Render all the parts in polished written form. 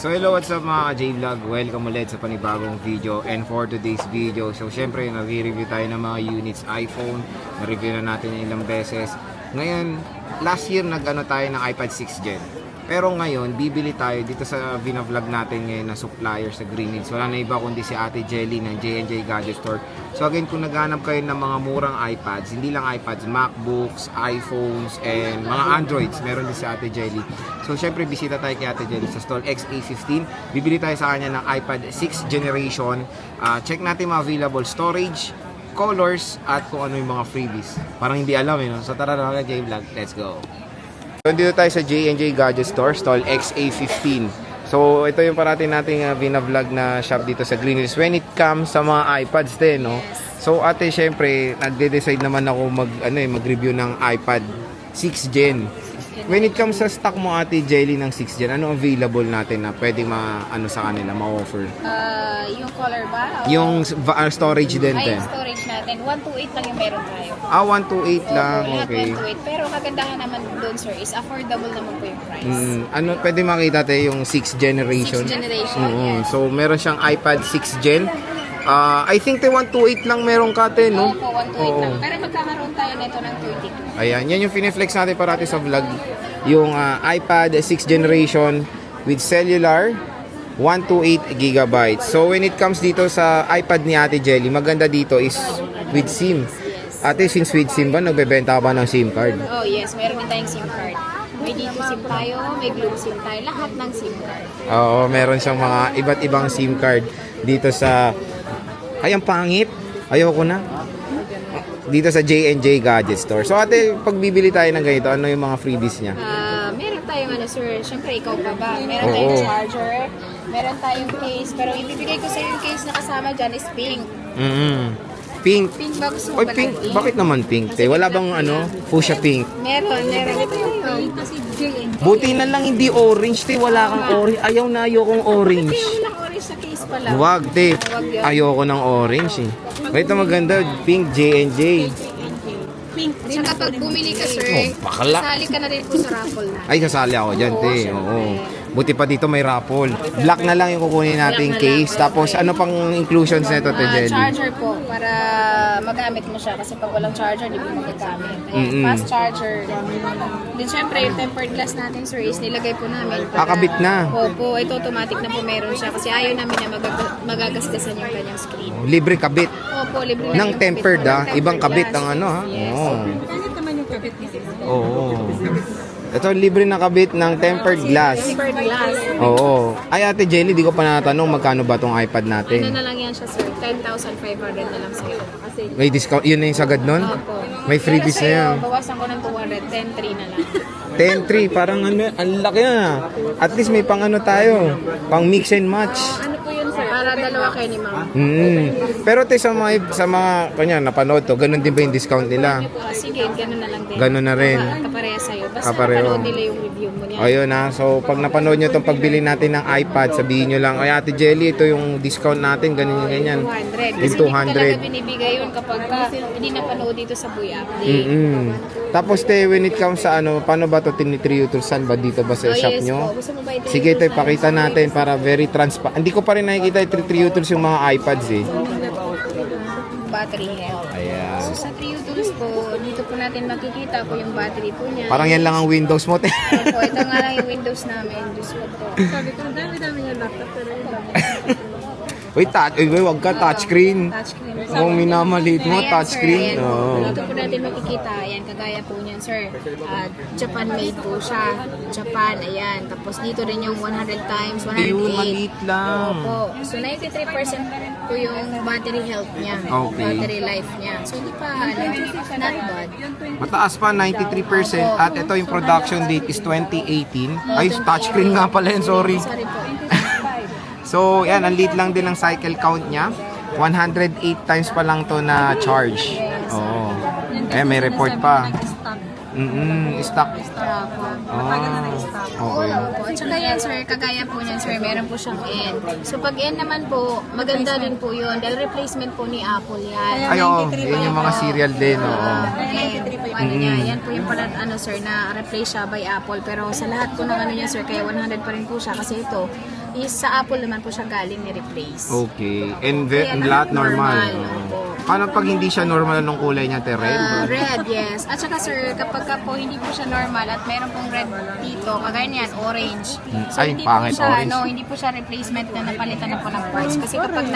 So hello, what's up mga J-Vlog? Welcome ulit sa panibagong video. And for today's video, so syempre nag-review tayo ng mga units iPhone. Na-review na natin yung ilang beses. Ngayon, last year nag-ano tayo ng iPad 6 Gen. Pero ngayon, bibili tayo dito sa vlog natin ngayon na supplier sa Greenwich. Wala na iba kundi si Ate Jelly ng J&J Gadget Store. So again, kung naghanap kayo ng mga murang iPads, hindi lang iPads, MacBooks, iPhones, and mga Androids, meron din si Ate Jelly. So syempre, bisita tayo kay Ate Jelly sa stall XA15. Bibili tayo sa kanya ng iPad 6 generation. Check natin mga available storage, colors, at kung ano yung mga freebies. Parang hindi alam no? So tara na mga J-Vlog, let's go! So dito tayo sa J&J Gadget Store, stall XA15. So ito yung parating nating vlog na shop dito sa Greenwich when it comes sa mga iPads din, no? So ate, syempre, nagde-decide naman ako mag-review ng iPad 6 Gen. When it comes sa stock mo, Ate Jelly, ng 6 Gen, ano available natin na pwedeng sa kanila ma-offer? Yung color ba? Yung storage din, Ay, te. yung storage natin. 128 lang yung meron tayo. 128 lang, Lahat okay. 128. Pero kagandahan naman doon, sir, is affordable naman po yung price. Ano, pwede makita tayo yung 6 generation? 6th generation, yes. So, meron siyang iPad 6 Gen. I think 128 lang meron ka, te, no? Opo, 128 lang. Pero magkakaroon tayo nito ng 32. Ayan, yan yung pineflex natin parati sa vlog. Yung iPad 6 generation with cellular 128 GB. So when it comes dito sa iPad ni Ate Jelly, maganda dito is with SIM. Ate, since with SIM ba, nagbebenta ka ba ng SIM card? Oh yes, meron din tayong SIM card. May dito SIM tayo, may Globe SIM tayo, lahat ng SIM card. Oo, meron siyang mga iba't ibang SIM card dito sa... Ay, ang pangit. Ayoko na. Dito sa J&J Gadget Store. So ate, pag bibili tayo ng ganito, ano yung mga freebies niya? Meron tayong sir, syempre ikaw pa ba? Meron tayong charger, meron tayong case, pero ibibigay ko sa yung case na kasama dyan is pink. Pink. Pink ba gusto mo Oy, ba pink. ng pink? Bakit naman pink? Te? Wala bang fuchsia pink? Meron. Ito yung pink kasi J&J. Buti na lang hindi orange, te. Wala kang orange. Ayaw na ayokong orange. Yung lang orange sa case pala. Wag, te. Ayoko ng orange eh. Ito maganda, pink J&J. Pink. Tsaka pag bumili ka, sir, bakla. sali ka na rin po sa raffle na. Ay, kasali ako dyan, te. Oo. Buti pa dito may raffle. Black na lang yung kukunin nating case. Tapos, ano pang inclusions nito, te, Jelly? Charger po, para magamit mo siya. Kasi pag walang charger, di mo magagamit. Ayan, fast charger. Then, syempre, yung tempered glass natin, sir, is nilagay po namin. Kakabit na. Opo, ito automatic na po meron siya. Kasi ayaw namin na magagasgasan yung kanyang screen. Libre kabit. Opo, libre lang Nang yung tempered, kabit po. ah. Ng Ibang kabit tempered ang ano, ha? glass. Yes. Oo. Ganit naman yung kabit niya. Oo. Ito, libre na kabit ng tempered glass. Tempered glass. Oo. Ay, Ate Jelly, di ko pa natanong magkano ba tong iPad Ano natin. na lang yan siya, sir? 10,500 na lang sa'yo. Kasi, May discount, yun na yung sagad nun? opo. May freebies na yan. Pero sa'yo, bawasan ko ng 200, 10,300 na lang. 10-3, parang ang laki na. At least may pang ano tayo, pang mix and match. Ano po yun, sir? Para dalawa kayo ni ma'am. Pero te, sa mga kanya, napanood to, ganun din ba yung discount nila? Sige, gano'n na lang din. Ganun na rin. Kapareha sa'yo. Basta Kapareho. napanood nila yung review mo niya. Ayun na, so pag napanood nyo itong pagbili natin ng iPad, sabihin nyo lang, ay Ate Jelly, ito yung discount natin, ganyan, ganyan. 200. Kasi Yung hindi ko talaga 200. binibigay yun kapag hindi napanood dito sa Buy Update. Tapos te, when it comes sa paano ba to tinitriutusan ba dito ba sa shop yes nyo? po. Gusto mo ba ito? Sige te, pakita natin para very transparent. Hindi ko pa rin nakikita yung triutils yung mga iPads eh. Battery health. Ayan. So sa Trio Tools po, dito po natin makikita po yung battery po niya. Parang yan lang ang Windows mo te. Opo, ito nga lang yung Windows namin. Diyos ko po. Sabi ko, dami-dami yung laptop. Pero Uy, wag ka, touchscreen. touchscreen. Kung minamaliit mo, Ayan, touchscreen. sir, ayan. Oo. Dito po natin makikita. Ayan, kagaya po niyan, sir. Japan made po siya. Japan, ayan. Tapos dito rin yung 100 times, 108. Ayun, maliit lang. Opo. So, 93% po yung battery health niya. Okay. Battery life niya. So, hindi pa, not bad. Mataas pa, 93%. At ito yung production date is 2018. Ay, touchscreen nga pala yun, sorry. Sorry po. So, yan, ang liit lang din ng cycle count niya. 108 times pa lang to na charge. Oo. May report pa. Stock. Okay. Opo. At saka yan, sir, kagaya po niyan, sir, meron po siyang N. So, pag N naman po, maganda din po yun. Dahil replacement po ni Apple yan. Ay, oo. Yan yung mga serial din, oo. Ano niya, yan po yung pala, sir, na replace siya by Apple. Pero sa lahat po ng ano niya, sir, kaya 100 pa rin po siya. Kasi ito, is sa Apple naman po siya galing ni-replace. Okay. And Kaya lahat normal. opo. Paano pag hindi siya normal nung kulay niya, te? Red? Red, yes. At saka sir, kapag ka po hindi po siya normal at meron pong red dito, kagaya niyan, orange. So Ay, hindi pangit, po siya, orange. hindi po siya replacement na napalitan na po ng parts. Kasi kapag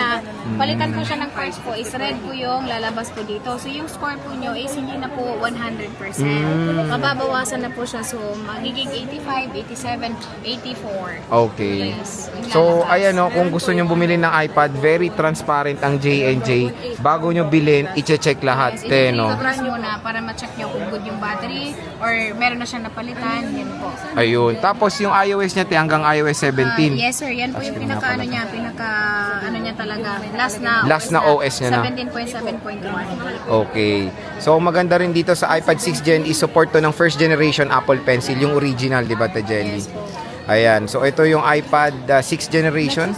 palitan po siya ng parts po, is red po yung lalabas po dito. So yung score po nyo is hindi na po 100%. Mababawasan na po siya. So magiging 85, 87, 84. Okay. Yes, yung So, lalabas. ayan o, kung gusto nyo bumili ng iPad, very transparent ang J&J. Bago nyo bilhin, i-check lahat, Yes, te, no? i-brush muna para ma-check nyo kung good yung battery or meron na siyang napalitan, yun po. Ayun. Tapos yung iOS niya, te, hanggang iOS 17. Yes sir, yan po yung pinaka ano niya talaga. Last na OS niya na. 17.7.1. Okay. So, maganda rin dito sa iPad 6 Gen is support to ng first generation Apple Pencil, yung original, di ba, te, Jelly? Yes po. Ayan. So, ito yung iPad 6 generation.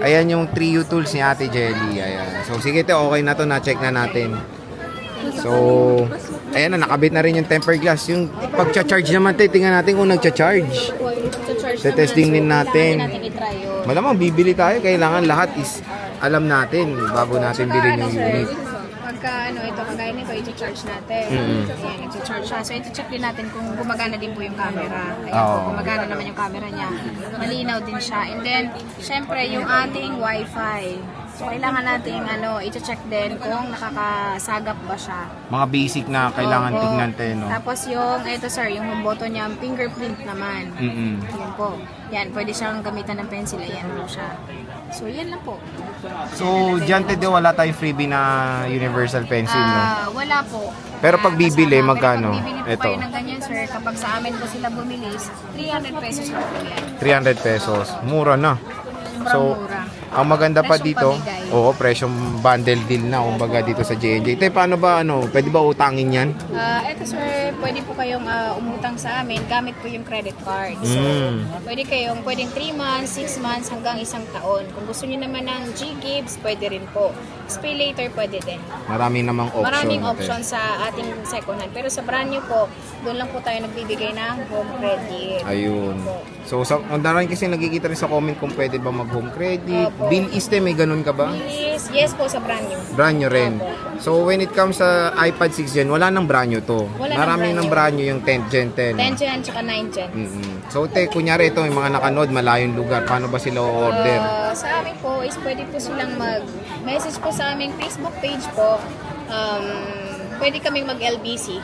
Ayan yung 3U tools ni Ate Jelly. Ayan. So, sige, te, okay na to. Na-check na natin. So, ayan na, nakabit na rin yung tempered glass. Yung pagcha-charge naman, te, tingnan natin kung nagcha-charge. Testing din natin. Natin i-try yun. Malamang bibili tayo, kailangan lahat is alam natin bago natin bilhin yung unit. Pagka ito, kagaya nito, i-charge natin. Ayan, i-charge siya. So, i-check din natin kung gumagana din po yung camera. Ayan po, Oo. gumagana naman yung camera niya. Malinaw din siya. And then, syempre, yung ating wifi. So, kailangan natin, i-check din kung nakakasagap ba siya. Mga basic na kailangan Opo. tignan, te, no? Tapos yung, ito sir, yung home button niya, fingerprint naman. Yan po. Yan, pwede siyang gamitan ng pencil. Ayan po siya. So, yan lang po. So, dyan, te, wala tayong freebie na universal pencil, no? Wala po. Pero pag bibili, Kasama. magkano? Pero pag bibili po Ito. kayo ng ganyan, sir, kapag sa amin po sila bumili, 300 pesos lang po yan. 300 pesos. Mura na. Sobrang So, mura. ang maganda pa Presyong dito, pamigay. presyong bundle deal na, kumbaga dito sa J&J. Te, paano ba, pwede ba utangin yan? Ito sir, pwede po kayong umutang sa amin gamit po yung credit card. So, pwedeng 3 months, 6 months hanggang 1 taon. Kung gusto niyo naman ng G-Gibbs, pwede rin po. Pay later, pwede din. Maraming namang option. Maraming te. option sa ating second hand. Pero sa brand new po, doon lang po tayo nagbibigay ng home credit. Ayun. So, ang darang kasi nagkikita rin sa comment kung pwede ba mag-home credit. Opo. Bill Iste, may ganun ka ba? Yes po, sa brand new. Brand new rin. So, when it comes sa iPad 6 Gen, wala nang brand new to. Wala nang Maraming brand ng new. brand new yung 10 Gen 10. 10 gen tsaka 9 gen. So, te, kunyari ito, yung mga nakanood, malayong lugar. Paano ba sila o-order? Sa amin po is pwede po silang mag-message po sa aming Facebook page po. Pwede kaming mag-LBC.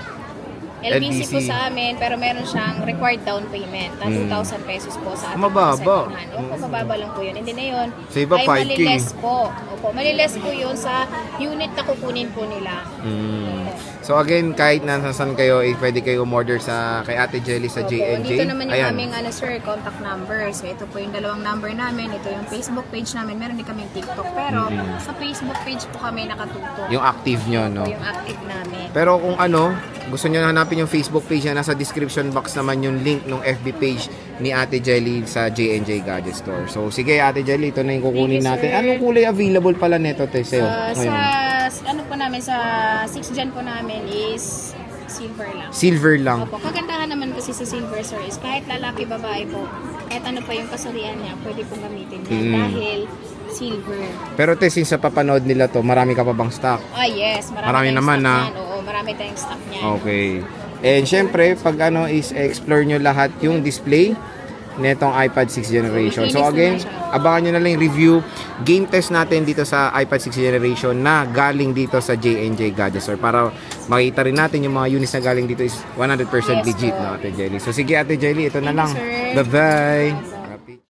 LBC po LBC. sa amin, pero meron siyang required down payment na 2,000 pesos po sa ating Mababa. second hand. Opo, mababa lang po yun. Hindi na yun. Sa iba, ay 5K. maliless po. Opo, maliless po yun sa unit na kukunin po nila. So, again, kahit nasan kayo, pwede kayo umorder sa kay Ate Jelly sa Opo, J&J. dito naman yung Ayan. aming sir, contact number. So ito po yung dalawang number namin. Ito yung Facebook page namin. Meron din kaming TikTok. Pero sa Facebook page po kami nakatutok. Yung active nyo, no? Ito yung active namin. Pero kung gusto nyo hanapin yung Facebook page na nasa description box naman yung link ng FB page ni Ate Jelly sa J&J Gadget Store. So, sige Ate Jelly, ito na yung kukunin Thank you, natin. sir. Anong kulay available pala neto, te, sa'yo? Sa 6 gen po namin is silver lang. Silver lang. Opo, kagandahan naman kasi sa silver sir is kahit lalaki babae po, kahit ano pa yung kasarian niya, pwede pong gamitin niya dahil silver. Pero te, since sa papanood nila to, marami ka pa bang stock? Yes, marami Marami tayong naman, stock na. niyan. Oo, marami tayong stock niyan. Okay. And syempre, pag is explore nyo lahat yung display netong iPad 6 generation. So again, abangan nyo na lang yung review, game test natin dito sa iPad 6 generation na galing dito sa J&J Gadget Store para makita rin natin yung mga units na galing dito is 100% Yes, legit, po. no, Ate Jelly. So sige Ate Jelly, ito na lang. Thank you, sir. Bye-bye!